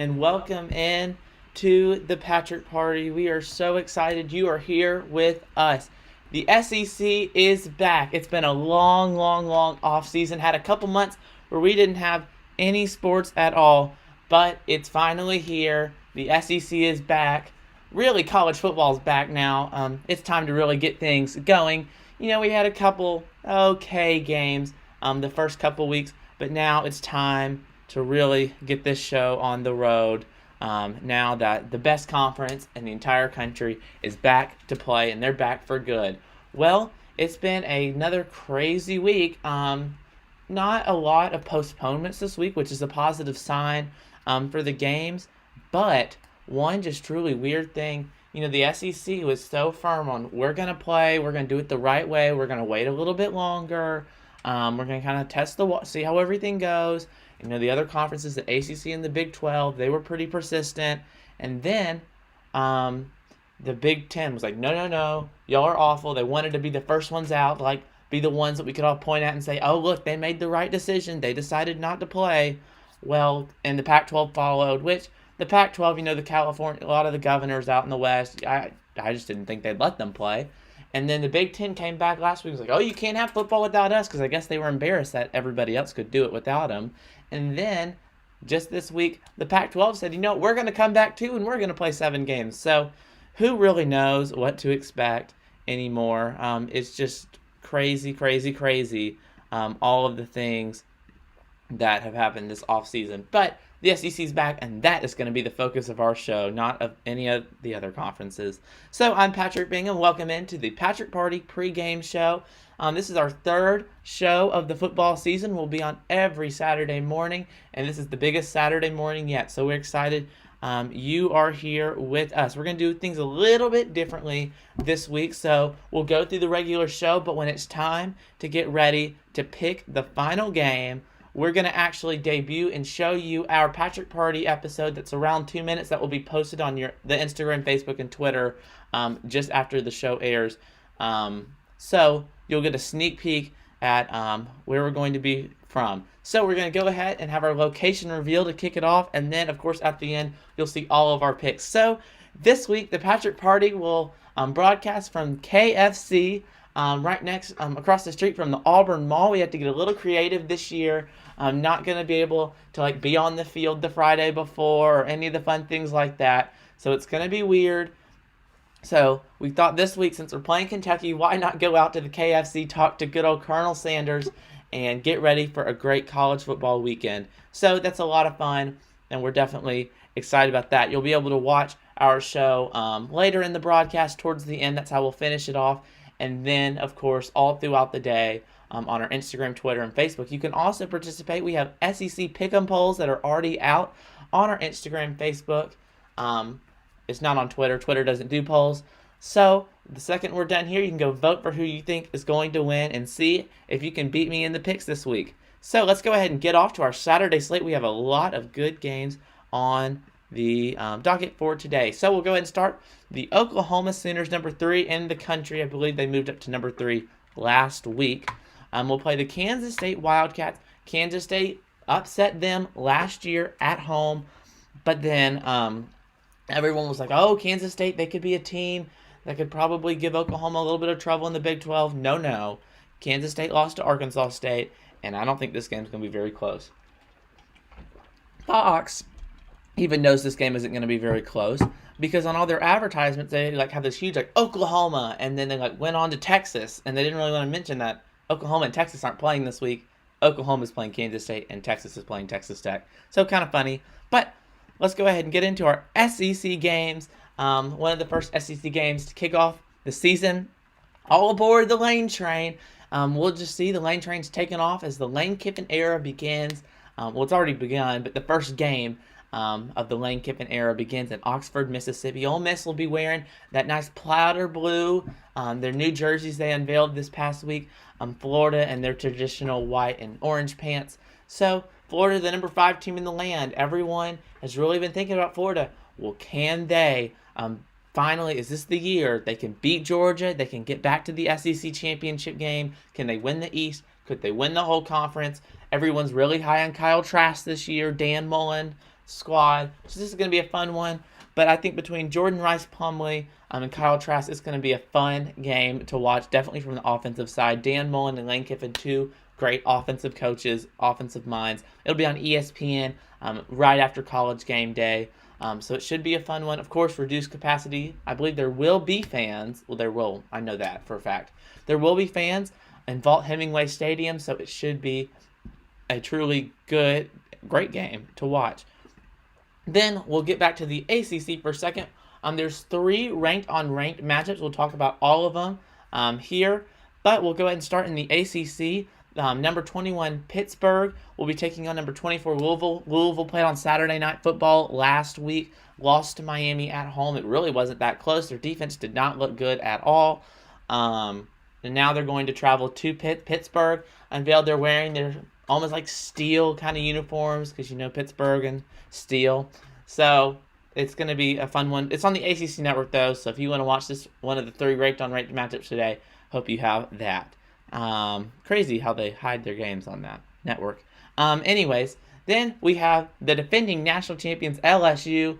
and welcome in to the Patrick Party. We are so excited you are here with us. The SEC is back. It's been a long off season. Had a couple months where we didn't have any sports at all, but it's finally here. The SEC is back. Really, college football is back now. It's time to really get things going. We had a couple okay games the first couple weeks, but now it's time to really get this show on the road. Now that the best conference in the entire country is back to play, and they're back for good. Well, it's been another crazy week. Not a lot of postponements this week, which is a positive sign for the games, but one just truly weird thing. The SEC was so firm on we're going to play, we're going to do it the right way, we're going to wait a little bit longer, we're going to kind of test see how everything goes. The other conferences, the ACC and the Big 12, they were pretty persistent. And then the Big 10 was like, no, y'all are awful. They wanted to be the first ones out, like be the ones that we could all point at and say, oh, look, they made the right decision. They decided not to play. Well, and the Pac-12 followed, which the Pac-12, a lot of the governors out in the West, I just didn't think they'd let them play. And then the Big Ten came back last week and was like, oh, you can't have football without us, because I guess they were embarrassed that everybody else could do it without them. And then just this week, the Pac-12 said, we're going to come back too, and we're going to play 7 games. So who really knows what to expect anymore? It's just crazy, all of the things that have happened this offseason. But the SEC's back, and that is going to be the focus of our show, not of any of the other conferences. So I'm Patrick Bingham. Welcome into the Patrick Party pregame show. This is our third show of the football season. We'll be on every Saturday morning, and this is the biggest Saturday morning yet. So we're excited you are here with us. We're going to do things a little bit differently this week. So we'll go through the regular show, but when it's time to get ready to pick the final game, we're going to actually debut and show you our Patrick Party episode that's around 2 minutes that will be posted on the Instagram, Facebook, and Twitter just after the show airs. So you'll get a sneak peek at where we're going to be from. So we're going to go ahead and have our location reveal to kick it off. And then, of course, at the end, you'll see all of our picks. So this week, the Patrick Party will broadcast from KFC right next, across the street from the Auburn Mall. We had to get a little creative this year. I'm not going to be able to be on the field the Friday before or any of the fun things like that. So it's going to be weird. So we thought this week, since we're playing Kentucky, why not go out to the KFC, talk to good old Colonel Sanders, and get ready for a great college football weekend. So that's a lot of fun, and we're definitely excited about that. You'll be able to watch our show later in the broadcast towards the end. That's how we'll finish it off. And then, of course, all throughout the day on our Instagram, Twitter, and Facebook. You can also participate. We have SEC Pick'em polls that are already out on our Instagram, Facebook. It's not on Twitter. Twitter doesn't do polls. So the second we're done here, you can go vote for who you think is going to win and see if you can beat me in the picks this week. So let's go ahead and get off to our Saturday slate. We have a lot of good games on the docket for today. So we'll go ahead and start. The Oklahoma Sooners, number 3 in the country. I believe they moved up to number 3 last week. We'll play the Kansas State Wildcats. Kansas State upset them last year at home, but then everyone was like, oh, Kansas State, they could be a team that could probably give Oklahoma a little bit of trouble in the Big 12. No. Kansas State lost to Arkansas State, and I don't think this game's going to be very close. Fox even knows this game isn't going to be very close because on all their advertisements, they have this huge Oklahoma, and then they went on to Texas, and they didn't really want to mention that Oklahoma and Texas aren't playing this week. Oklahoma's playing Kansas State, and Texas is playing Texas Tech. So kind of funny, but let's go ahead and get into our SEC games. One of the first SEC games to kick off the season. All aboard the Lane Train. We'll just see the Lane Train's taking off as the Lane Kiffin era begins. It's already begun, but the first game of the Lane Kiffin era begins in Oxford, Mississippi. Ole Miss will be wearing that nice powder blue, their new jerseys they unveiled this past week. Florida and their traditional white and orange pants. So Florida, the number 5 team in the land. Everyone has really been thinking about Florida. Well, can they finally, is this the year they can beat Georgia? They can get back to the SEC championship game. Can they win the East? Could they win the whole conference? Everyone's really high on Kyle Trask this year, Dan Mullen. squad. So this is going to be a fun one. But I think between Jordan Rice Plumlee and Kyle Trask, it's going to be a fun game to watch, definitely from the offensive side. Dan Mullen and Lane Kiffin, two great offensive coaches, offensive minds. It'll be on ESPN right after College game day. So it should be a fun one. Of course, reduced capacity. I believe there will be fans. Well, there will. I know that for a fact. There will be fans in Vaught-Hemingway Stadium, so it should be a truly great game to watch. Then we'll get back to the ACC for a second. There's 3 ranked-on-ranked matchups. We'll talk about all of them here, but we'll go ahead and start in the ACC. Number 21, Pittsburgh, will be taking on number 24, Louisville. Louisville played on Saturday Night Football last week, lost to Miami at home. It really wasn't that close. Their defense did not look good at all. And now they're going to travel to Pittsburgh. Unveiled they're wearing their almost like steel kind of uniforms because, Pittsburgh and steel. So it's going to be a fun one. It's on the ACC network, though, so if you want to watch this, one of the 3 ranked-on-ranked matchups today, hope you have that. Crazy how they hide their games on that network. Anyways, then we have the defending national champions LSU.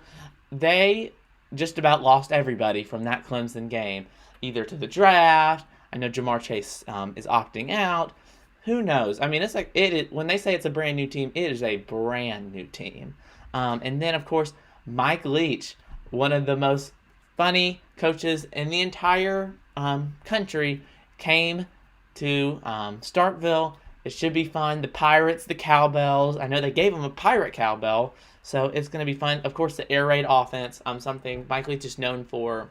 They just about lost everybody from that Clemson game, either to the draft. I know Jamar Chase is opting out. Who knows? I mean, it's like when they say it's a brand new team, it is a brand new team. And then, of course, Mike Leach, one of the most funny coaches in the entire country, came to Starkville. It should be fun. The Pirates, the Cowbells. I know they gave them a pirate cowbell, so it's going to be fun. Of course, the air raid offense, something Mike Leach is known for.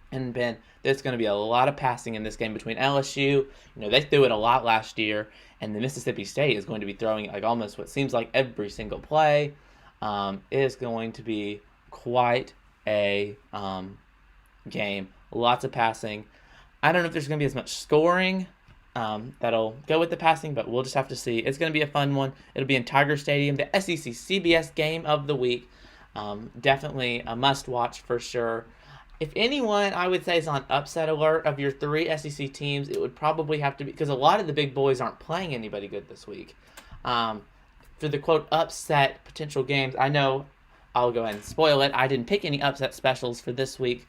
And Ben, there's going to be a lot of passing in this game between LSU. They threw it a lot last year, and the Mississippi State is going to be throwing like almost what seems like every single play. It is going to be quite a game. Lots of passing. I don't know if there's going to be as much scoring that'll go with the passing, but we'll just have to see. It's going to be a fun one. It'll be in Tiger Stadium, the SEC CBS game of the week. Definitely a must-watch for sure. If anyone, I would say, is on upset alert of your 3 SEC teams, it would probably have to be, because a lot of the big boys aren't playing anybody good this week. For the, quote, upset potential games, I know I'll go ahead and spoil it. I didn't pick any upset specials for this week.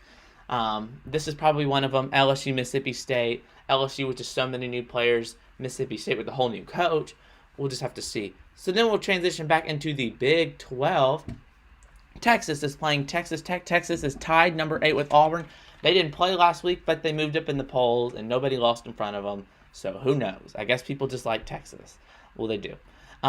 This is probably one of them, LSU, Mississippi State. LSU with just so many new players. Mississippi State with a whole new coach. We'll just have to see. So then we'll transition back into the Big 12. Texas is playing Texas Tech. Texas is tied number 8 with Auburn. They didn't play last week, but they moved up in the polls, and nobody lost in front of them. So who knows? I guess people just like Texas. Well, they do.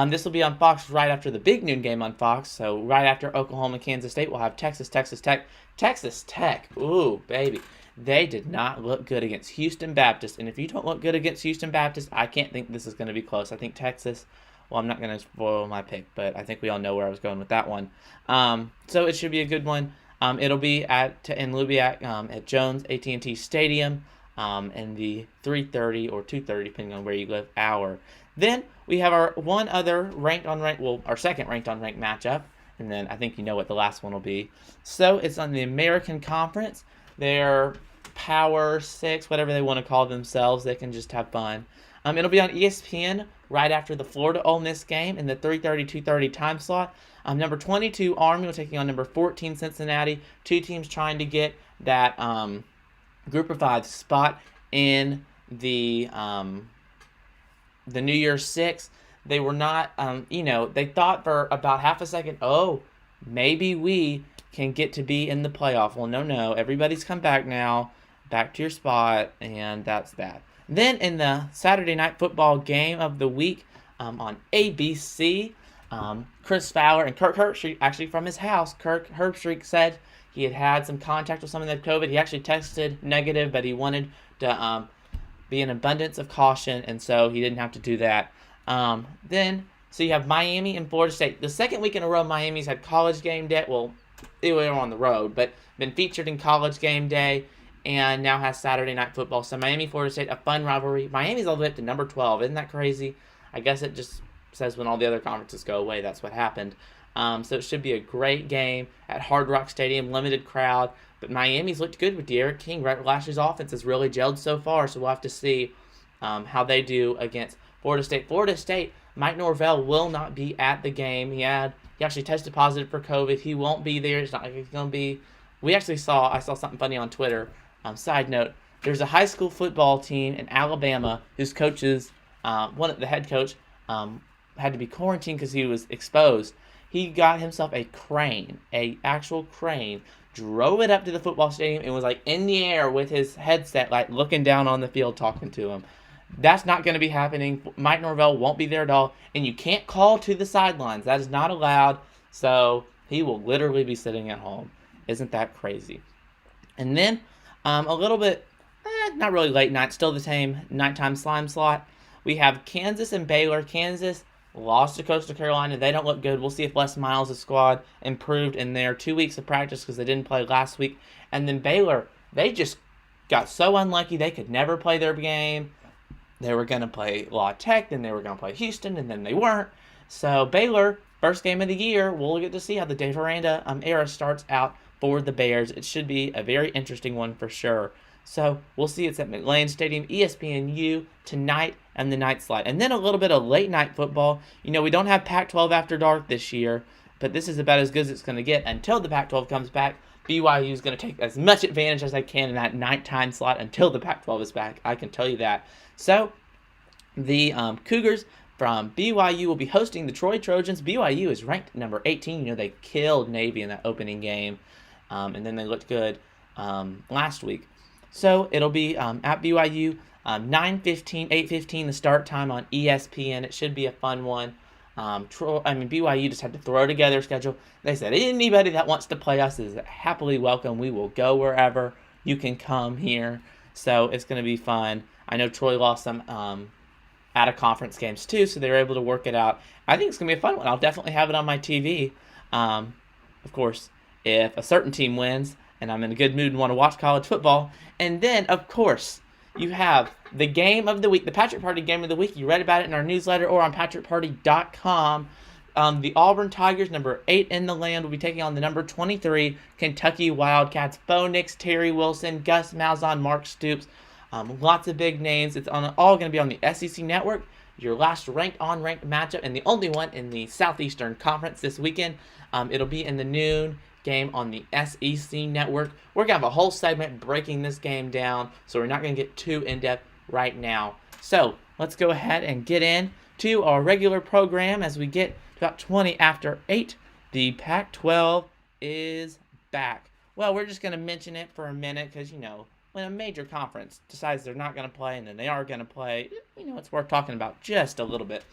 This will be on Fox right after the big noon game on Fox. So right after Oklahoma, Kansas State, we'll have Texas Tech. Texas Tech, ooh, baby. They did not look good against Houston Baptist. And if you don't look good against Houston Baptist, I can't think this is going to be close. I think Texas, well, I'm not going to spoil my pick, but I think we all know where I was going with that one. So it should be a good one. It'll be at Jones AT&T Stadium in the 3:30 or 2:30, depending on where you live, hour. Then we have our our second ranked on ranked matchup, and then I think you know what the last one will be. So it's on the American Conference. They're Power 6, whatever they want to call themselves. They can just have fun. It'll be on ESPN right after the Florida Ole Miss game in the 3:30, 2:30 time slot. Number 22, Army, will taking on number 14, Cincinnati. 2 teams trying to get that Group of 5 spot in the New Year's 6. They were not, they thought for about half a second, maybe we can get to be in the playoff. Well, no, everybody's come back now, back to your spot, and that's that. Then in the Saturday Night Football game of the week on ABC, Chris Fowler and Kirk Herbstreit, actually from his house, Kirk Herbstreit said he had some contact with someone that had COVID. He actually tested negative, but he wanted to be an abundance of caution, and so he didn't have to do that. So you have Miami and Florida State. The second week in a row, Miami's had College game day. Well, they were on the road, but been featured in College game day, and now has Saturday Night Football. So Miami, Florida State, a fun rivalry. Miami's all the way up to number 12. Isn't that crazy? I guess it just says when all the other conferences go away, that's what happened. So it should be a great game at Hard Rock Stadium, limited crowd. But Miami's looked good with Derek King. Rhett Lashlee's offense has really gelled so far, so we'll have to see how they do against Florida State. Florida State Mike Norvell will not be at the game. He actually tested positive for COVID. He won't be there. It's not like he's gonna be. I saw something funny on Twitter. Side note: there's a high school football team in Alabama whose coaches, the head coach, had to be quarantined because he was exposed. He got himself a actual crane, drove it up to the football stadium, and was like in the air with his headset, like looking down on the field, talking to him. That's not going to be happening. Mike Norvell won't be there at all, and you can't call to the sidelines. That is not allowed. So he will literally be sitting at home. Isn't that crazy? And then a little bit, not really late night, still the same nighttime slime slot. We have Kansas and Baylor. Kansas lost to Coastal Carolina. They don't look good. We'll see if Les Miles' squad improved in their 2 weeks of practice because they didn't play last week. And then Baylor, they just got so unlucky they could never play their game. They were going to play La Tech, then they were going to play Houston, and then they weren't. So Baylor, first game of the year, we'll get to see how the Dave Aranda era starts out for the Bears. It should be a very interesting one for sure. So we'll see. It's at McLean Stadium, ESPNU tonight and the night slot. And then a little bit of late night football. You know, we don't have Pac-12 after dark this year, but this is about as good as it's going to get until the Pac-12 comes back. BYU is going to take as much advantage as they can in that nighttime slot until the Pac-12 is back. I can tell you that. So the Cougars from BYU will be hosting the Troy Trojans. BYU is ranked number 18. You know, they killed Navy in that opening game, and then they looked good last week. So it'll be at BYU, 9:15, 8:15 the start time on ESPN. It should be a fun one. BYU just had to throw together a schedule. They said anybody that wants to play us is happily welcome. We will go wherever. You can come here. So it's going to be fun. I know Troy lost some out-of-conference games too, so they were able to work it out. I think it's going to be a fun one. I'll definitely have it on my TV. Of course, if a certain team wins and I'm in a good mood and want to watch college football. And then, of course, you have the game of the week, the Patrick Party game of the week. You read about it in our newsletter or on patrickparty.com. The Auburn Tigers, number 8 in the land, will be taking on the number 23 Kentucky Wildcats. Bo Nix, Terry Wilson, Gus Malzahn, Mark Stoops. Lots of big names. It's all going to be on the SEC Network. Your last ranked-on-ranked matchup and the only one in the Southeastern Conference this weekend. It'll be in the noon game on the SEC Network. We're going to have a whole segment breaking this game down, so we're not going to get too in-depth right now. So let's go ahead and get in to our regular program as we get to about 20 after 8. The Pac-12 is back. Well, we're just going to mention it for a minute because, you know, when a major conference decides they're not going to play and then they are going to play, you know, it's worth talking about just a little bit.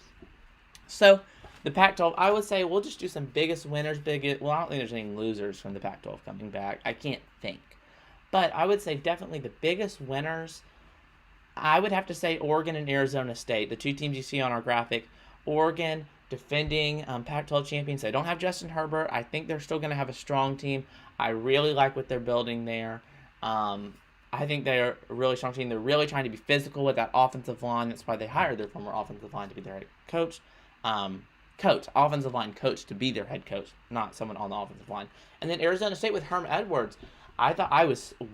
So the Pac-12, I would say we'll just do some biggest winners, I don't think there's any losers from the Pac-12 coming back. I can't think. But I would say definitely the biggest winners, I would have to say Oregon and Arizona State, the two teams you see on our graphic. Oregon, defending Pac-12 champions. They don't have Justin Herbert. I think they're still going to have a strong team. I really like what they're building there. I think they're a really strong team. They're really trying to be physical with that offensive line. That's why they hired their former offensive line to be their head coach. Offensive line coach to be their head coach, not someone on the offensive line. And then Arizona State with Herm Edwards. I thought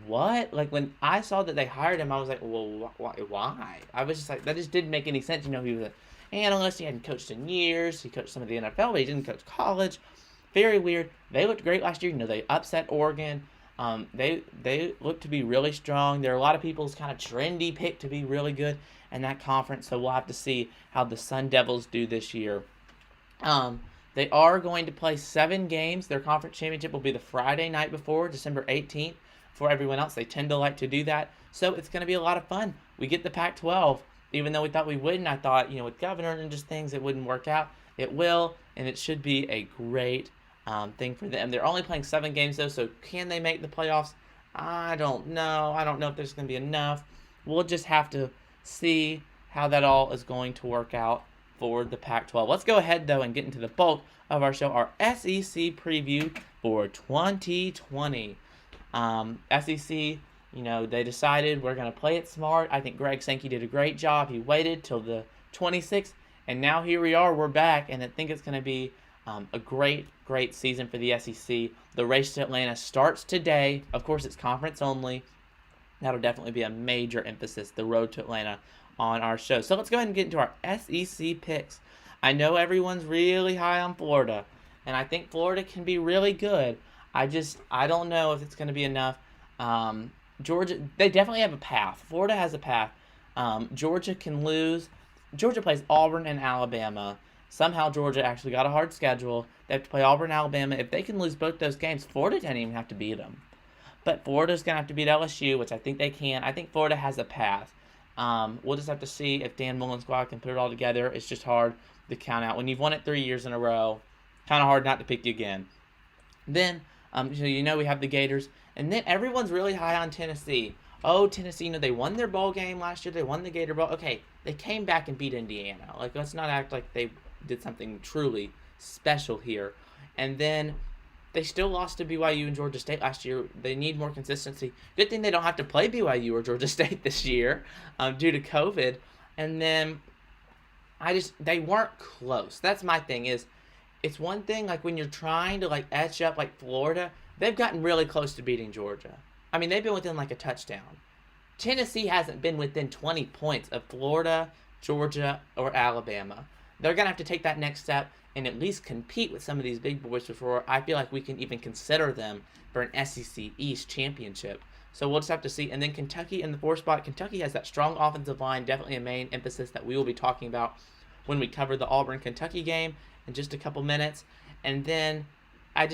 what? Like, when I saw that they hired him, I was like, well, why? I was just like, that just didn't make any sense. You know, he was an analyst. He hadn't coached in years. He coached some of the NFL, but he didn't coach college. Very weird. They looked great last year. You know, they upset Oregon. They look to be really strong. There are a lot of people's kind of trendy pick to be really good in that conference, so we'll have to see how the Sun Devils do this year. They are going to play 7 games. Their conference championship will be the Friday night before, December 18th. For everyone else, they tend to like to do that. So it's going to be a lot of fun. We get the Pac-12, even though we thought we wouldn't. I thought, you know, with governor and just things, it wouldn't work out. It will, and it should be a great thing for them. They're only playing 7 games, though, so can they make the playoffs? I don't know. I don't know if there's going to be enough. We'll just have to see how that all is going to work out for the Pac-12. Let's go ahead, though, and get into the bulk of our show, our SEC preview for 2020. SEC, you know, they decided we're going to play it smart. I think Greg Sankey did a great job. He waited till the 26th, and now here we are. We're back, and I think it's going to be a great season for the SEC. The race to Atlanta starts today. Of course, it's conference only. That'll definitely be a major emphasis, the road to Atlanta, on our show. So let's go ahead and get into our SEC picks. I know everyone's really high on Florida, and I think Florida can be really good. I don't know if it's going to be enough. Georgia, they definitely have a path. Florida has a path. Georgia can lose. Georgia plays Auburn and Alabama. Somehow Georgia actually got a hard schedule. They have to play Auburn and Alabama. If they can lose both those games, Florida doesn't even have to beat them. But Florida's going to have to beat LSU, which I think they can. I think Florida has a path. We'll just have to see if Dan Mullen's squad can put it all together. It's just hard to count out. When you've won it 3 years in a row, kind of hard not to pick you again. Then, so we have the Gators. And then everyone's really high on Tennessee. Oh, Tennessee, they won their bowl game last year. They won the Gator Bowl. Okay, they came back and beat Indiana. Like, let's not act like they did something truly special here. And then they still lost to BYU and Georgia State last year. They need more consistency. Good thing they don't have to play BYU or Georgia State this year due to COVID. And then they weren't close. That's my thing is, it's one thing like when you're trying to like etch up like Florida, they've gotten really close to beating Georgia. I mean, they've been within like a touchdown. Tennessee hasn't been within 20 points of Florida, Georgia, or Alabama. They're going to have to take that next step and at least compete with some of these big boys before I feel like we can even consider them for an SEC East championship. So we'll just have to see. And then Kentucky in the 4th spot. Kentucky has that strong offensive line, definitely a main emphasis that we will be talking about when we cover the Auburn-Kentucky game in just a couple minutes. And then I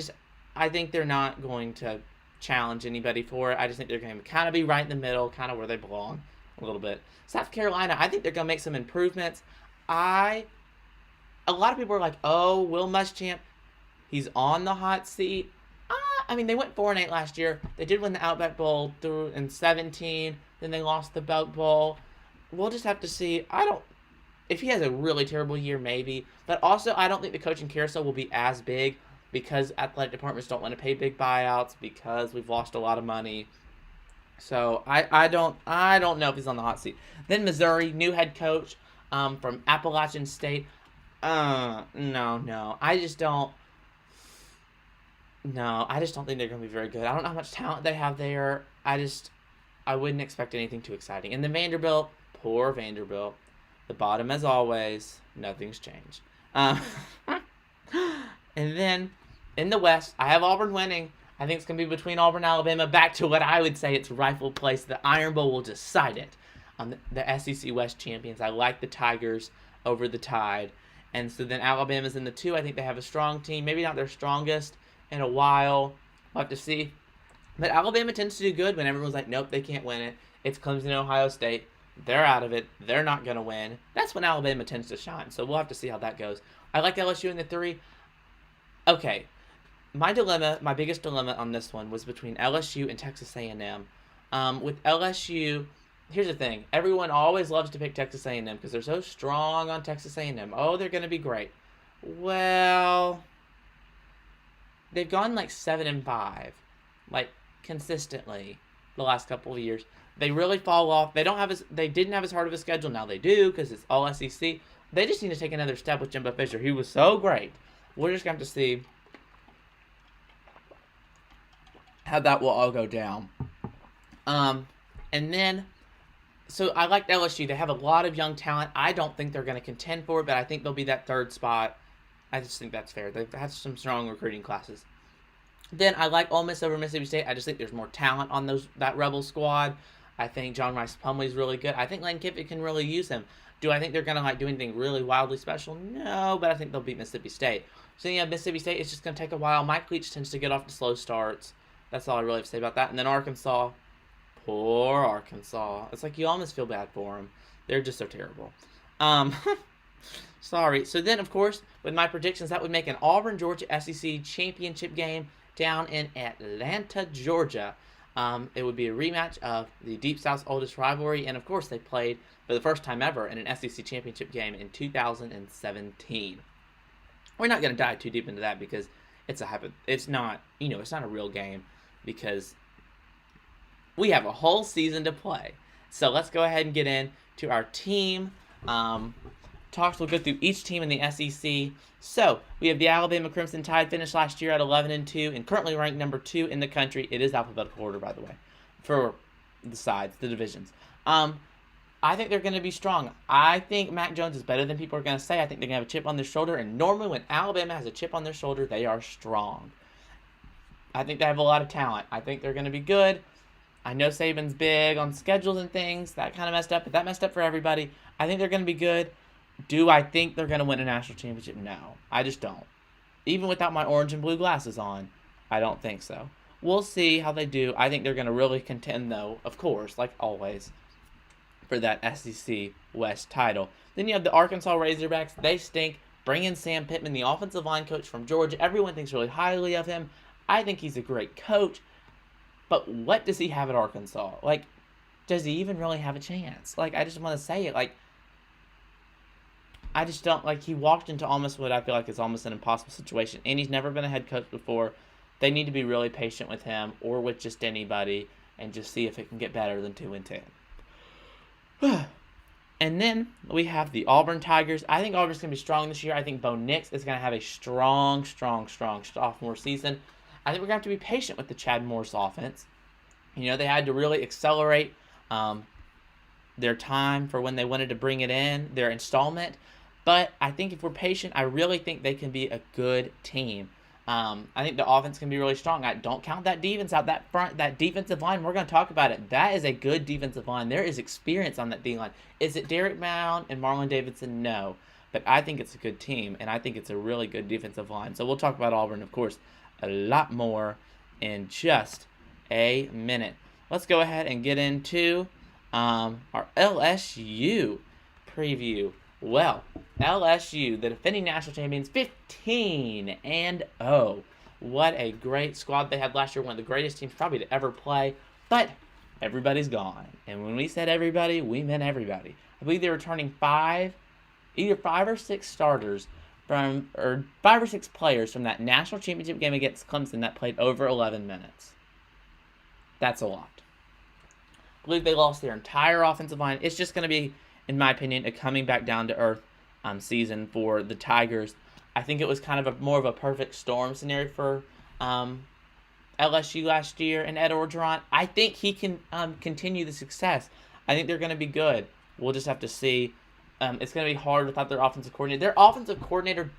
think they're not going to challenge anybody for it. I just think they're going to kind of be right in the middle, kind of where they belong a little bit. South Carolina, I think they're going to make some improvements. A lot of people are like, oh, Will Muschamp, he's on the hot seat. I mean, they went 4-8 last year. They did win the Outback Bowl in 2017. Then they lost the Belk Bowl. We'll just have to see. If he has a really terrible year, maybe. But also, I don't think the coaching carousel will be as big because athletic departments don't want to pay big buyouts because we've lost a lot of money. So I don't know if he's on the hot seat. Then Missouri, new head coach from Appalachian State. No. I just don't think they're going to be very good. I don't know how much talent they have there. I wouldn't expect anything too exciting. And then Vanderbilt, poor Vanderbilt. The bottom, as always, nothing's changed. And then in the West, I have Auburn winning. I think it's going to be between Auburn and Alabama. Back to what I would say it's rightful place. The Iron Bowl will decide it. The SEC West champions. I like the Tigers over the Tide. And so then Alabama's in the 2. I think they have a strong team. Maybe not their strongest in a while. We'll have to see. But Alabama tends to do good when everyone's like, nope, they can't win it. It's Clemson and Ohio State. They're out of it. They're not going to win. That's when Alabama tends to shine. So we'll have to see how that goes. I like LSU in the 3. Okay. My biggest dilemma on this one was between LSU and Texas A&M. With LSU, here's the thing. Everyone always loves to pick Texas A&M because they're so strong on Texas A&M. Oh, they're going to be great. Well, they've gone like 7-5, like consistently the last couple of years. They really fall off. They didn't have as hard of a schedule. Now they do because it's all SEC. They just need to take another step with Jimbo Fisher. He was so great. We're just going to have to see how that will all go down. And then, so I like LSU. They have a lot of young talent. I don't think they're going to contend for it, but I think they'll be that 3rd spot. I just think that's fair. They've had some strong recruiting classes. Then I like Ole Miss over Mississippi State. I just think there's more talent on that Rebel squad. I think John Rice Plumlee's really good. I think Lane Kiffin can really use him. Do I think they're going to do anything really wildly special? No, but I think they'll beat Mississippi State. So yeah, Mississippi State, it's just going to take a while. Mike Leach tends to get off to slow starts. That's all I really have to say about that. And then Arkansas, poor Arkansas. It's like you almost feel bad for them. They're just so terrible. Sorry. So then, of course, with my predictions, that would make an Auburn-Georgia SEC championship game down in Atlanta, Georgia. It would be a rematch of the Deep South's oldest rivalry, and of course they played for the first time ever in an SEC championship game in 2017. We're not going to dive too deep into that because it's not a real game because we have a whole season to play. So let's go ahead and get into our team talks. We'll go through each team in the SEC. So we have the Alabama Crimson Tide finished last year at 11-2 and currently ranked number 2 in the country. It is alphabetical order, by the way, for the sides, the divisions. I think they're going to be strong. I think Mac Jones is better than people are going to say. I think they're going to have a chip on their shoulder. And normally when Alabama has a chip on their shoulder, they are strong. I think they have a lot of talent. I think they're going to be good. I know Saban's big on schedules and things. That kind of messed up, but that messed up for everybody. I think they're going to be good. Do I think they're going to win a national championship? No. I just don't. Even without my orange and blue glasses on, I don't think so. We'll see how they do. I think they're going to really contend, though, of course, like always, for that SEC West title. Then you have the Arkansas Razorbacks. They stink. Bring in Sam Pittman, the offensive line coach from Georgia. Everyone thinks really highly of him. I think he's a great coach. But what does he have at Arkansas? Like, does he even really have a chance? Like, I just want to say it. Like, I just don't, like, he walked into almost what I feel like is almost an impossible situation. And he's never been a head coach before. They need to be really patient with him or with just anybody and just see if it can get better than 2-10. And then we have the Auburn Tigers. I think Auburn's going to be strong this year. I think Bo Nix is going to have a strong sophomore season. I think we're going to have to be patient with the Chad Morris offense. You know, they had to really accelerate their time for when they wanted to bring it in, their installment. But I think if we're patient, I really think they can be a good team. I think the offense can be really strong. I don't count that defense out. That defensive line, we're going to talk about it. That is a good defensive line. There is experience on that D-line. Is it Derek Brown and Marlon Davidson? No. But I think it's a good team, and I think it's a really good defensive line. So we'll talk about Auburn, of course, a lot more in just a minute. Let's go ahead and get into our LSU preview. Well, LSU, the defending national champions, 15-0. What a great squad they had last year. One of the greatest teams probably to ever play. But everybody's gone. And when we said everybody, we meant everybody. I believe they were returning either 5 or 6 starters or 5 or 6 players from that national championship game against Clemson that played over 11 minutes. That's a lot. I believe they lost their entire offensive line. It's just going to be, in my opinion, a coming back down to earth season for the Tigers. I think it was kind of more of a perfect storm scenario for LSU last year and Ed Orgeron. I think he can continue the success. I think they're going to be good. We'll just have to see. It's going to be hard without their offensive coordinator. Their offensive coordinator,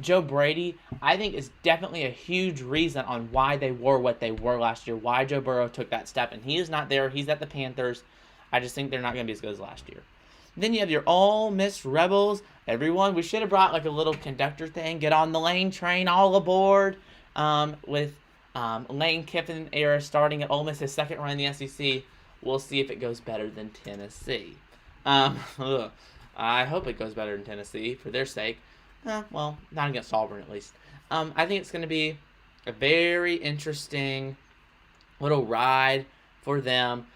Joe Brady, I think is definitely a huge reason on why they were what they were last year, why Joe Burrow took that step. And he is not there. He's at the Panthers. I just think they're not going to be as good as last year. Then you have your Ole Miss Rebels. Everyone, we should have brought like a little conductor thing. Get on the Lane train, all aboard. With Lane Kiffin era starting at Ole Miss, his second run in the SEC. We'll see if it goes better than Tennessee. I hope it goes better than Tennessee for their sake. Well, not against Auburn at least. I think it's going to be a very interesting little ride for them.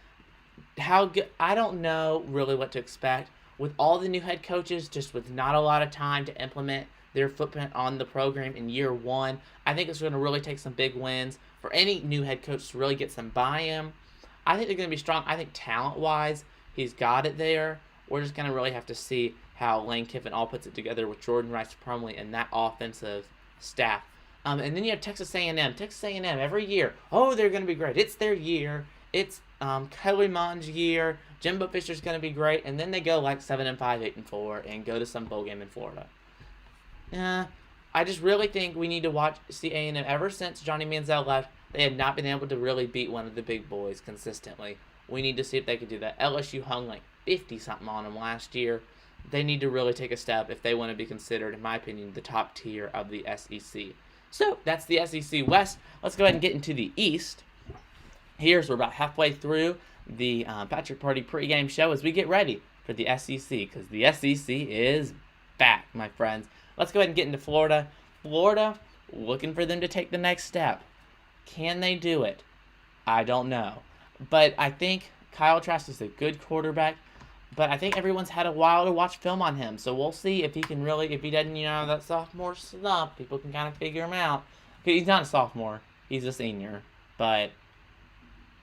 How good? I don't know really what to expect with all the new head coaches, just with not a lot of time to implement their footprint on the program in year one. I think it's going to really take some big wins for any new head coach to really get some buy-in. I think they're going to be strong. I think talent-wise, he's got it there. We're just going to really have to see how Lane Kiffin all puts it together with Jordan Rice Plumlee and that offensive staff. And then you have Texas A&M. Texas A&M every year, they're going to be great. It's their year. It's Kelly Mond's year. Jimbo Fisher's going to be great. And then they go like 7-5, 8-4, and go to some bowl game in Florida. I just really think we need to see A&M. Ever since Johnny Manziel left, they have not been able to really beat one of the big boys consistently. We need to see if they can do that. LSU hung like 50-something on them last year. They need to really take a step if they want to be considered, in my opinion, the top tier of the SEC. So, that's the SEC West. Let's go ahead and get into the East. We're about halfway through the Patrick Party pregame show as we get ready for the SEC, because the SEC is back, my friends. Let's go ahead and get into Florida. Florida, looking for them to take the next step. Can they do it? I don't know. But I think Kyle Trask is a good quarterback. But I think everyone's had a while to watch film on him. So we'll see if he can really, if he doesn't, that sophomore slump, people can kind of figure him out. He's not a sophomore. He's a senior. But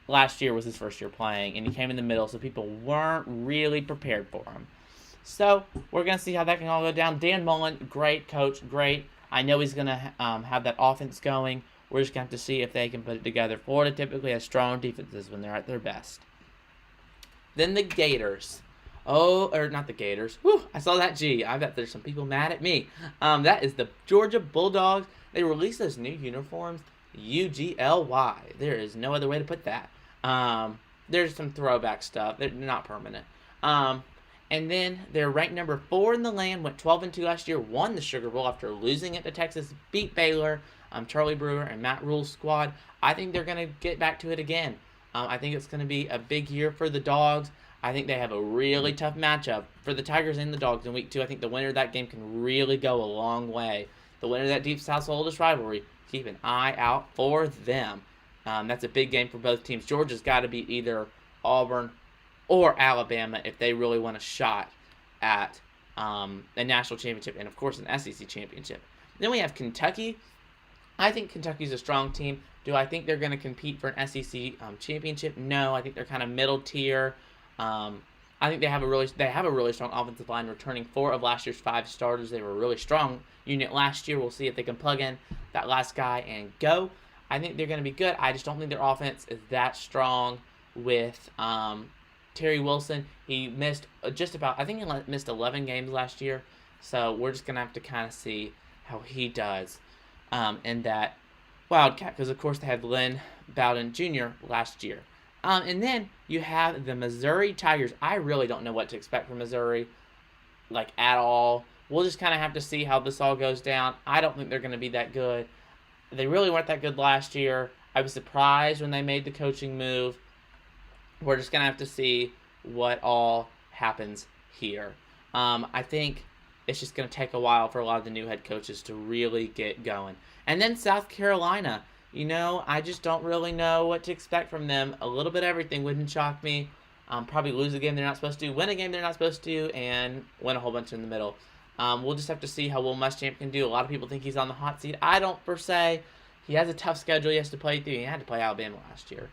last year was his first year playing, and he came in the middle, so people weren't really prepared for him. So we're going to see how that can all go down. Dan Mullen, great coach, great. I know he's going to have that offense going. We're just going to have to see if they can put it together. Florida typically has strong defenses when they're at their best. Then the Gators. Oh, or not the Gators. Whew, I saw that G. I bet there's some people mad at me. That is the Georgia Bulldogs. They released those new uniforms. UGLY. There is no other way to put that. There's some throwback stuff. They're not permanent. And then they're ranked number 4 in the land. Went 12-2 last year. Won the Sugar Bowl after losing it to Texas. Beat Baylor. Charlie Brewer and Matt Rule's squad. I think they're going to get back to it again. I think it's going to be a big year for the Dogs. I think they have a really tough matchup for the Tigers and the Dogs in week 2. I think the winner of that game can really go a long way. The winner of that Deep South's oldest rivalry, keep an eye out for them. That's a big game for both teams. Georgia's got to beat either Auburn or Alabama if they really want a shot at a national championship and, of course, an SEC championship. Then we have Kentucky. I think Kentucky's a strong team. Do I think they're going to compete for an SEC championship? No, I think they're kind of middle tier. I think they have a really strong offensive line, returning 4 of last year's 5 starters. They were a really strong unit last year. We'll see if they can plug in that last guy and go. I think they're going to be good. I just don't think their offense is that strong with Terry Wilson. He missed I think he missed 11 games last year. So we're just going to have to kind of see how he does in that Wildcat, because of course they had Lynn Bowden Jr. last year. And then you have the Missouri Tigers. I really don't know what to expect from Missouri, like, at all. We'll just kind of have to see how this all goes down. I don't think they're going to be that good. They really weren't that good last year. I was surprised when they made the coaching move. We're just going to have to see what all happens here. I think it's just going to take a while for a lot of the new head coaches to really get going. And then South Carolina. I just don't really know what to expect from them. A little bit of everything wouldn't shock me. Probably lose a game they're not supposed to, win a game they're not supposed to, and win a whole bunch in the middle. We'll just have to see how Will Muschamp can do. A lot of people think he's on the hot seat. I don't, per se. He has a tough schedule he has to play through. He had to play Alabama last year,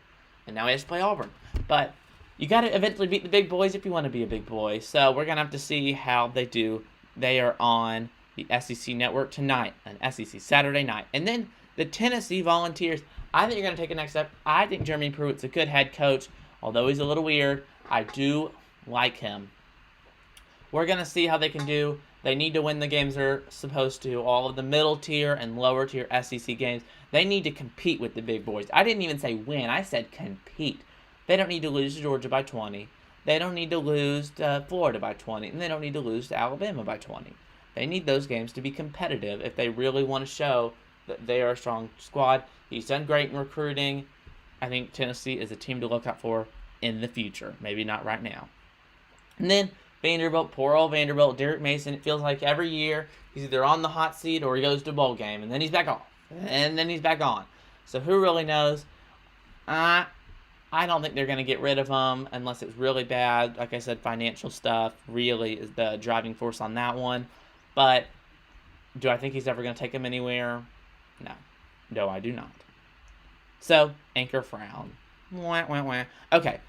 and now he has to play Auburn. But you got to eventually beat the big boys if you want to be a big boy. So we're going to have to see how they do. They are on the SEC Network tonight, an SEC Saturday night. And then the Tennessee Volunteers. I think you're going to take a next step. I think Jeremy Pruitt's a good head coach. Although he's a little weird, I do like him. We're going to see how they can do. They need to win the games they're supposed to. All of the middle tier and lower tier SEC games. They need to compete with the big boys. I didn't even say win. I said compete. They don't need to lose to Georgia by 20. They don't need to lose to Florida by 20. And they don't need to lose to Alabama by 20. They need those games to be competitive if they really want to show that they are a strong squad. He's done great in recruiting. I think Tennessee is a team to look out for in the future. Maybe not right now. And then Vanderbilt, poor old Vanderbilt, Derek Mason. It feels like every year he's either on the hot seat or he goes to a bowl game, and then he's back off, and then he's back on. So who really knows? I don't think they're going to get rid of him unless it's really bad. Like I said, financial stuff really is the driving force on that one. But do I think he's ever going to take him anywhere? No. No, I do not. So, anchor frown. Wah, wah, wah. Okay.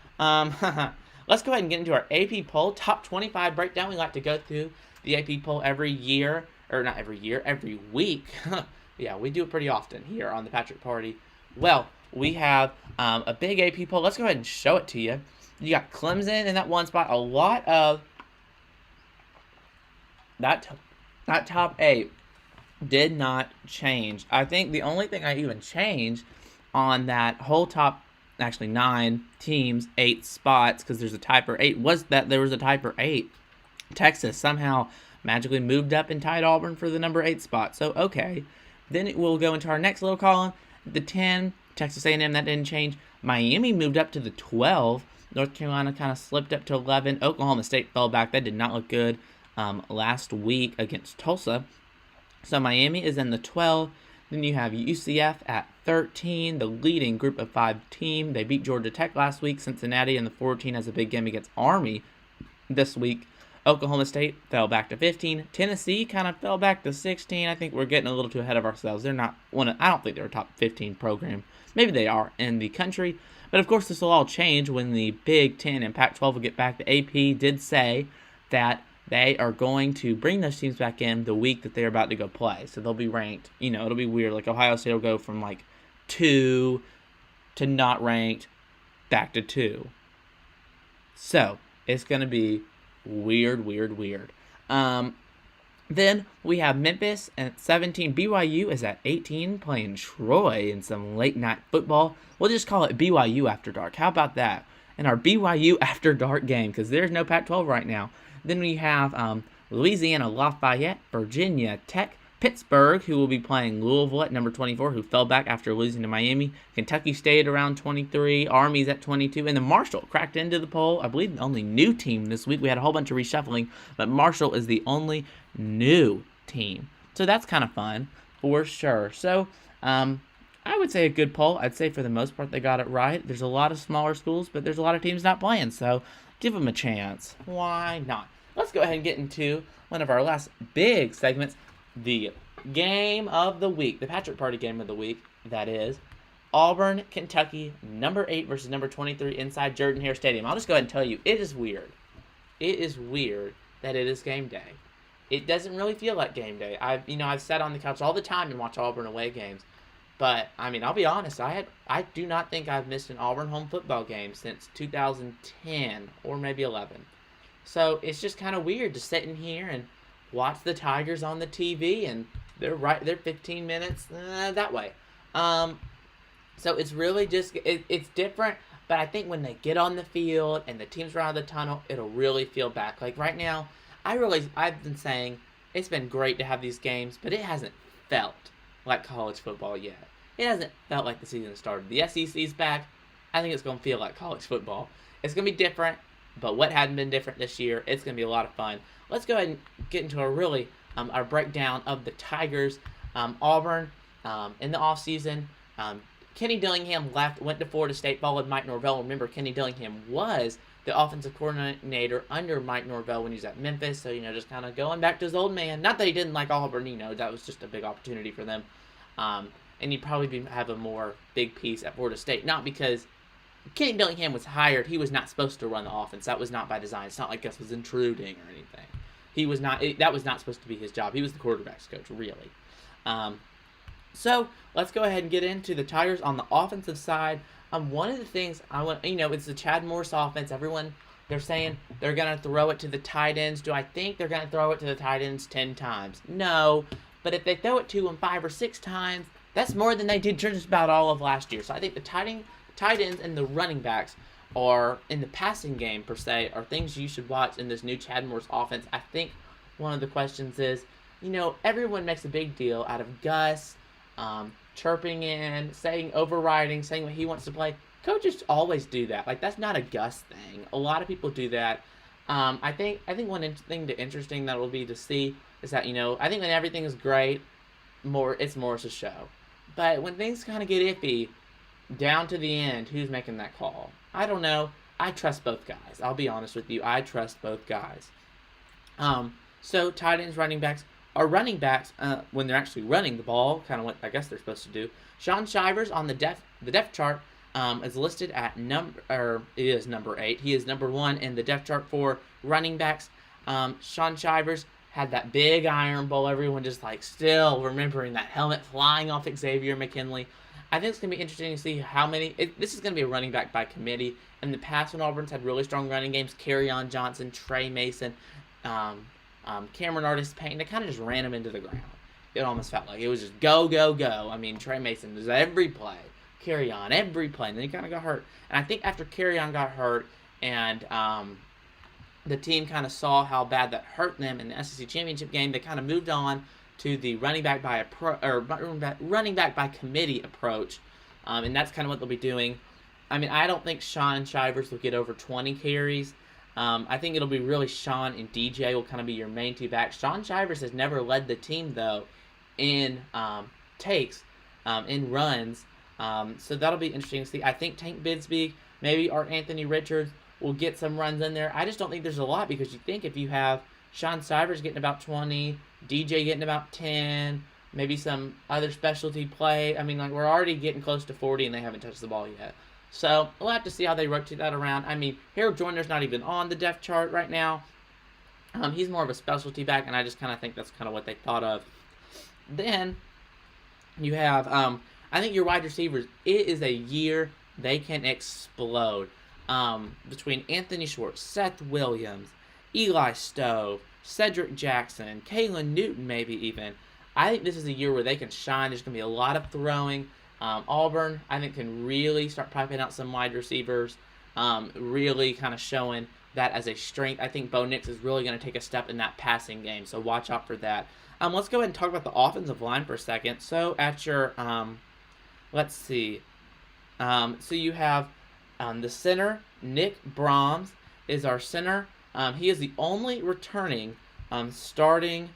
Let's go ahead and get into our AP poll. Top 25 breakdown. We like to go through the AP poll every year. Or not every year, every week. Yeah, we do it pretty often here on the Patrick Party. Well, we have a big AP poll. Let's go ahead and show it to you. You got Clemson in that one spot. A lot of that top 8 did not change. I think the only thing I even changed on that whole top, actually 9 teams, 8 spots, because there's a tie for 8, was that there was a tie for 8. Texas somehow magically moved up and tied Auburn for the number 8 spot. So, okay. Then it will go into our next little column. The 10, Texas A&M, that didn't change. Miami moved up to the 12. North Carolina kind of slipped up to 11. Oklahoma State fell back. That did not look good last week against Tulsa. So Miami is in the 12. Then you have UCF at 13, the leading group of 5 team. They beat Georgia Tech last week. Cincinnati in the 14 has a big game against Army this week. Oklahoma State fell back to 15. Tennessee kind of fell back to 16. I think we're getting a little too ahead of ourselves. They're not I don't think they're a top 15 program. Maybe they are in the country. But of course, this will all change when the Big Ten and Pac-12 will get back. The AP did say that they are going to bring those teams back in the week that they're about to go play. So they'll be ranked. It'll be weird. Like Ohio State will go from like 2 to not ranked back to 2. So it's going to be weird, weird, weird. Then we have Memphis at 17. BYU is at 18 playing Troy in some late night football. We'll just call it BYU After Dark. How about that? In our BYU After Dark game, because there's no Pac-12 right now. Then we have Louisiana Lafayette, Virginia Tech, Pittsburgh, who will be playing Louisville at number 24, who fell back after losing to Miami. Kentucky State around 23. Army's at 22. And then Marshall cracked into the poll. I believe the only new team this week. We had a whole bunch of reshuffling, but Marshall is the only new team. So that's kind of fun for sure. So I would say a good poll. I'd say for the most part they got it right. There's a lot of smaller schools, but there's a lot of teams not playing. So give them a chance. Why not? Let's go ahead and get into one of our last big segments, the game of the week, the Patrick Party game of the week, that is Auburn, Kentucky, number 8 versus number 23 inside Jordan-Hare Stadium. I'll just go ahead and tell you, it is weird. It is weird that it is game day. It doesn't really feel like game day. I've sat on the couch all the time and watched Auburn away games. But, I'll be honest, I do not think I've missed an Auburn home football game since 2010 or maybe 11. So, it's just kind of weird to sit in here and watch the Tigers on the TV, and they're 15 minutes that way. So, it's really just, it's different, but I think when they get on the field and the teams run out of the tunnel, it'll really feel back. Like, right now, I've been saying it's been great to have these games, but it hasn't felt like college football yet. It hasn't felt like the season started. The SEC's back. I think it's going to feel like college football. It's going to be different, but what hadn't been different this year, it's going to be a lot of fun. Let's go ahead and get into our breakdown of the Tigers. Auburn, in the offseason, Kenny Dillingham went to Florida State, followed Mike Norvell. Remember, Kenny Dillingham was the offensive coordinator under Mike Norvell when he was at Memphis. So, just kind of going back to his old man. Not that he didn't like Auburn, that was just a big opportunity for them. And he'd probably have a more big piece at Florida State. Not because Kenny Dillingham was hired. He was not supposed to run the offense. That was not by design. It's not like Gus was intruding or anything. He was not. That was not supposed to be his job. He was the quarterback's coach, really. So let's go ahead and get into the Tigers on the offensive side. One of the things I want, it's the Chad Morris offense. They're saying they're going to throw it to the tight ends. Do I think they're going to throw it to the tight ends 10 times? No. But if they throw it to them 5 or 6 times, that's more than they did just about all of last year. So I think the tight ends and the running backs are, in the passing game per se, are things you should watch in this new Chad Morris offense. I think one of the questions is, everyone makes a big deal out of Gus chirping in, overriding, saying what he wants to play. Coaches always do that. Like, that's not a Gus thing. A lot of people do that. I think one thing interesting that will be to see is that, I think when everything is great, it's Morris's show. But when things kind of get iffy, down to the end, who's making that call? I don't know. I trust both guys. I'll be honest with you. I trust both guys. So tight ends, running backs. Our running backs, when they're actually running the ball, kind of what I guess they're supposed to do. Shaun Shivers on the depth chart is listed at number 8. He is number 1 in the depth chart for running backs. Shaun Shivers had that big Iron Bowl. Everyone just still remembering that helmet flying off Xavier McKinley. I think it's going to be interesting to see how many. This is going to be a running back by committee. In the past, when Auburn's had really strong running games, Kerryon Johnson, Trey Mason, Cameron Artis-Payne, they kind of just ran him into the ground. It almost felt like it was just go, go, go. Trey Mason was every play. Kerryon, every play. And then he kind of got hurt. And I think after Kerryon got hurt and the team kind of saw how bad that hurt them in the SEC championship game, they kind of moved on to the running back by committee approach. And that's kind of what they'll be doing. I don't think Shaun Shivers will get over 20 carries. I think it'll be really Shaun and DJ will kind of be your main 2 backs. Shaun Shivers has never led the team, though, in takes, in runs. So that'll be interesting to see. I think Tank Bigsby, maybe Art Anthony Richards will get some runs in there. I just don't think there's a lot because you think if you have Shaun Shivers getting about 20, DJ getting about 10, maybe some other specialty play. We're already getting close to 40 and they haven't touched the ball yet. So we'll have to see how they rotate that around. Harold Joyner's not even on the depth chart right now. He's more of a specialty back, and I just kind of think that's kind of what they thought of. Then you have, I think your wide receivers, it is a year they can explode. between Anthony Schwartz, Seth Williams, Eli Stove, Cedric Jackson, Kalen Newton, maybe even. I think this is a year where they can shine. There's going to be a lot of throwing. Auburn, I think, can really start piping out some wide receivers, really kind of showing that as a strength. I think Bo Nix is really going to take a step in that passing game, so watch out for that. Let's go ahead and talk about the offensive line for a second. So at your, let's see. So you have the center, Nick Brahms is our center. He is the only returning starting.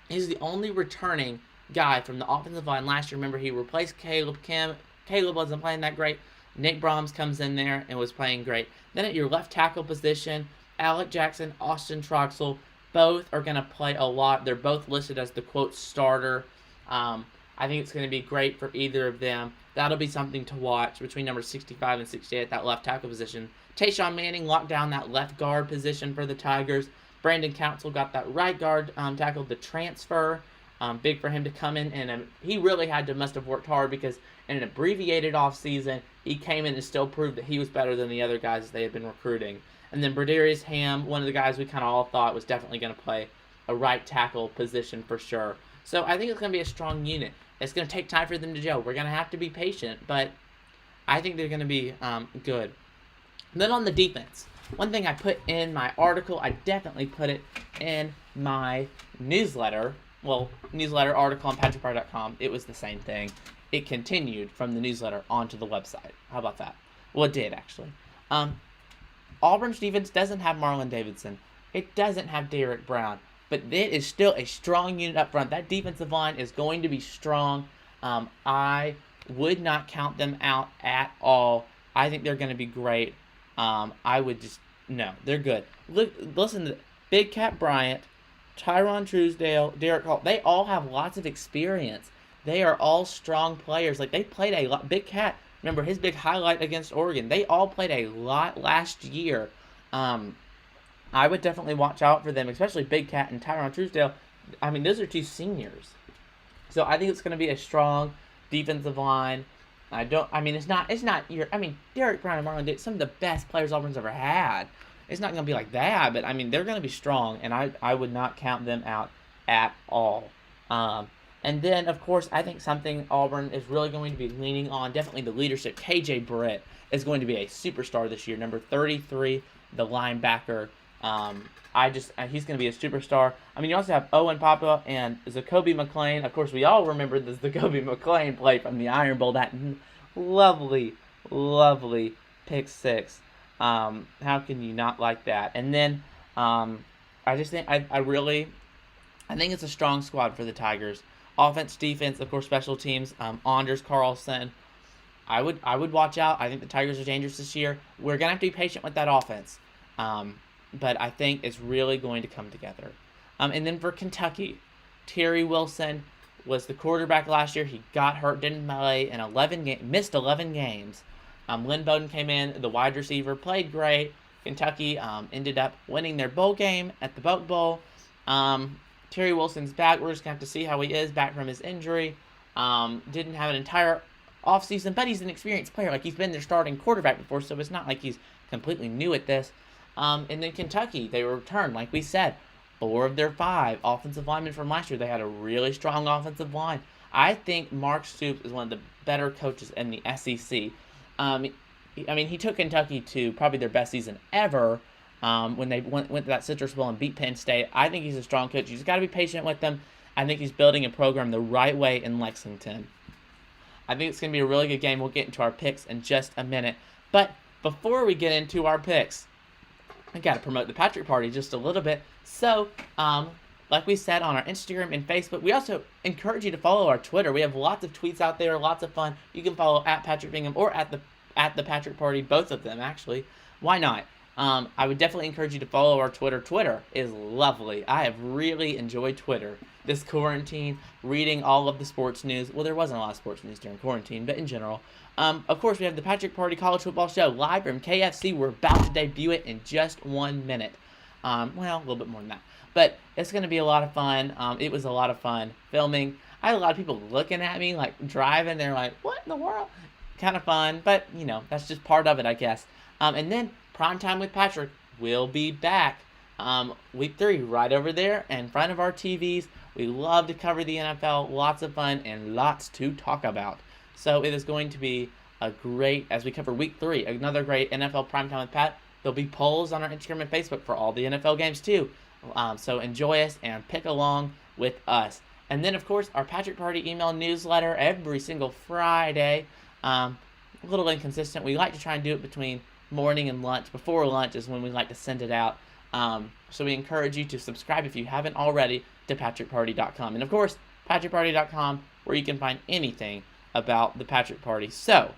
He's the only returning guy from the offensive line last year. Remember, he replaced Caleb Kim. Caleb wasn't playing that great. Nick Brahms comes in there and was playing great. Then at your left tackle position, Alec Jackson, Austin Troxell, both are going to play a lot. They're both listed as the, quote, starter. I think it's going to be great for either of them. That'll be something to watch between number 65 and 68 at that left tackle position. Tayshawn Manning locked down that left guard position for the Tigers. Brandon Council got that right guard tackled the transfer. Big for him to come in, and he really must have worked hard because in an abbreviated offseason, he came in and still proved that he was better than the other guys they had been recruiting. And then Bradarius Ham, one of the guys we kind of all thought was definitely going to play a right tackle position for sure. So I think it's going to be a strong unit. It's going to take time for them to gel. We're going to have to be patient, but I think they're going to be good. And then on the defense, one thing I put in my article, I definitely put it in my newsletter. Well, newsletter article on PatrickParr.com. It was the same thing. It continued from the newsletter onto the website. How about that? Well, it did, actually. Auburn's defense doesn't have Marlon Davidson. It doesn't have Derek Brown. But it is still a strong unit up front. That defensive line is going to be strong. I would not count them out at all. I think they're going to be great. No, they're good. Listen to Big Cat Bryant, Tyron Truesdale, Derek Hall. They all have lots of experience. They are all strong players. Like, they played a lot. Big Cat, remember his big highlight against Oregon. They all played a lot last year. I would definitely watch out for them, especially Big Cat and Tyron Truesdale. I mean, those are two seniors. So I think it's going to be a strong defensive line. Derek Brown and Marlon Davis, some of the best players Auburn's ever had. It's not going to be like that, but, I mean, they're going to be strong, and I would not count them out at all. And then, of course, I think something Auburn is really going to be leaning on, definitely the leadership. KJ Britt is going to be a superstar this year, number 33, the linebacker. He's going to be a superstar. I mean, you also have Owen Papa and Zacoby McClain. Of course, we all remember the Zacoby McClain play from the Iron Bowl. That lovely, lovely pick six. How can you not like that? And then, I just think I think it's a strong squad for the Tigers. Offense, defense, of course, special teams. Anders Carlson. I would watch out. I think the Tigers are dangerous this year. We're gonna have to be patient with that offense. But I think it's really going to come together. And then for Kentucky, Terry Wilson was the quarterback last year. He got hurt, didn't play in missed 11 games. Lynn Bowden came in, the wide receiver, played great. Kentucky ended up winning their bowl game at the Boat Bowl. Terry Wilson's back. We're just going to have to see how he is back from his injury. Didn't have an entire offseason, but he's an experienced player. Like, he's been their starting quarterback before, so it's not like he's completely new at this. And then Kentucky, they returned, like we said, 4 of their 5 offensive linemen from last year. They had a really strong offensive line. I think Mark Stoops is one of the better coaches in the SEC. He took Kentucky to probably their best season ever when they went to that Citrus Bowl and beat Penn State. I think he's a strong coach. You just got to be patient with them. I think he's building a program the right way in Lexington. I think it's going to be a really good game. We'll get into our picks in just a minute. But before we get into our picks, I got to promote the Patrick Party just a little bit. So, like we said on our Instagram and Facebook, we also encourage you to follow our Twitter. We have lots of tweets out there, lots of fun. You can follow at Patrick Bingham or at the Patrick Party, both of them actually. Why not? I would definitely encourage you to follow our Twitter. Twitter is lovely. I have really enjoyed Twitter this quarantine, reading all of the sports news. Well, there wasn't a lot of sports news during quarantine, but in general. Of course, we have the Patrick Party College Football Show live from KFC. We're about to debut it in just 1 minute. A little bit more than that. But it's going to be a lot of fun. It was a lot of fun filming. I had a lot of people looking at me, like, driving. They're like, what in the world? kind of fun, but, that's just part of it, I guess. And then Primetime with Patrick will be back week 3 right over there in front of our TVs. We love to cover the NFL, lots of fun, and lots to talk about. So it is going to be a great, as we cover week 3, another great NFL Primetime with Pat. There'll be polls on our Instagram and Facebook for all the NFL games too. So enjoy us and pick along with us. And then, of course, our Patrick Party email newsletter every single Friday. A little inconsistent. We like to try and do it between morning and lunch. Before lunch is when we like to send it out. So we encourage you to subscribe if you haven't already to patrickparty.com. And, of course, patrickparty.com, where you can find anything about the Patrick Party. So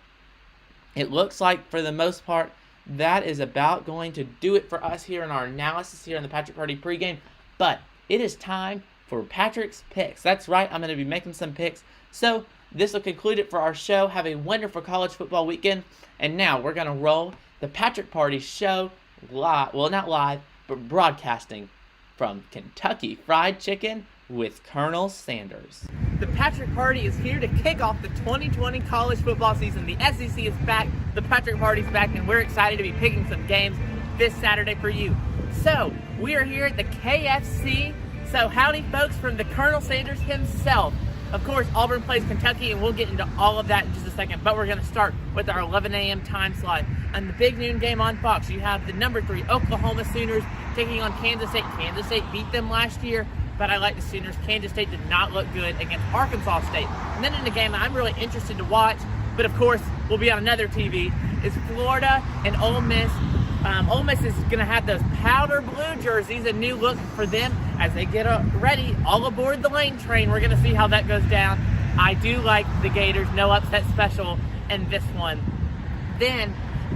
it looks like, for the most part, that is about going to do it for us here in our analysis here in the Patrick Party pregame. But it is time for Patrick's picks. That's right, I'm going to be making some picks. So this will conclude it for our show. Have a wonderful college football weekend. And now we're going to roll the Patrick Party show live. Well, not live, but broadcasting from Kentucky Fried Chicken with Colonel Sanders. The Patrick Party is here to kick off the 2020 college football season. The SEC is back, the Patrick Party's back, and we're excited to be picking some games this Saturday for you. So, we are here at the KFC. So, howdy folks from the Colonel Sanders himself. Of course, Auburn plays Kentucky, and we'll get into all of that in just a second. But we're going to start with our 11 a.m. time slot. On the big noon game on Fox, you have the number 3 Oklahoma Sooners taking on Kansas State. Kansas State beat them last year, but I like the Sooners. Kansas State did not look good against Arkansas State. And then in the game I'm really interested to watch, but of course will be on another TV, is Florida and Ole Miss. Ole Miss is going to have those powder blue jerseys, a new look for them as they get ready, all aboard the lane train. We're going to see how that goes down. I do like the Gators, no upset special in this one. Then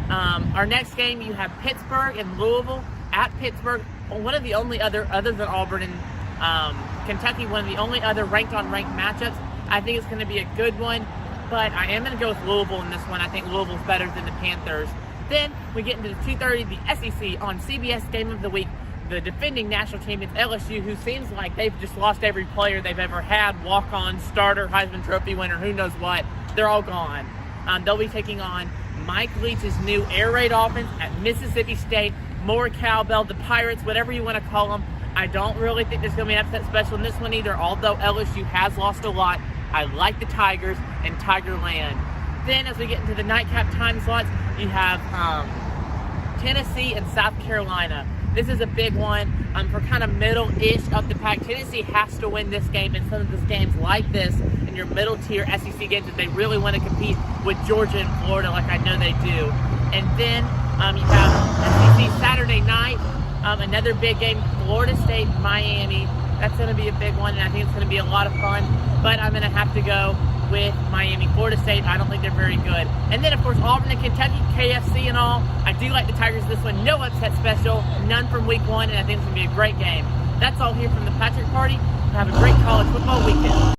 our next game, you have Pittsburgh and Louisville at Pittsburgh. One of the only other than Auburn and Kentucky, one of the only other ranked-on-ranked matchups. I think it's going to be a good one, but I am going to go with Louisville in this one. I think Louisville's better than the Panthers. Then we get into the 2:30, the SEC on CBS Game of the Week. The defending national champions LSU, who seems like they've just lost every player they've ever had, walk-on, starter, Heisman Trophy winner, who knows what. They're all gone. They'll be taking on Mike Leach's new air raid offense at Mississippi State. More cowbell, the Pirates, whatever you want to call them. I don't really think there's going to be an upset special in this one either, although LSU has lost a lot. I like the Tigers and Tigerland. Then as we get into the nightcap time slots, you have Tennessee and South Carolina. This is a big one for kind of middle-ish up the pack. Tennessee has to win this game, and some of these games like this in your middle-tier SEC games if they really want to compete with Georgia and Florida like I know they do. And then you have SEC Saturday night, another big game, Florida State, Miami. That's going to be a big one, and I think it's going to be a lot of fun. But I'm going to have to go with Miami. Florida State, I don't think they're very good. And then, of course, Auburn and Kentucky, KFC and all. I do like the Tigers this one. No upset special, none from week 1, and I think it's going to be a great game. That's all here from the Patrick Party. Have a great college football weekend.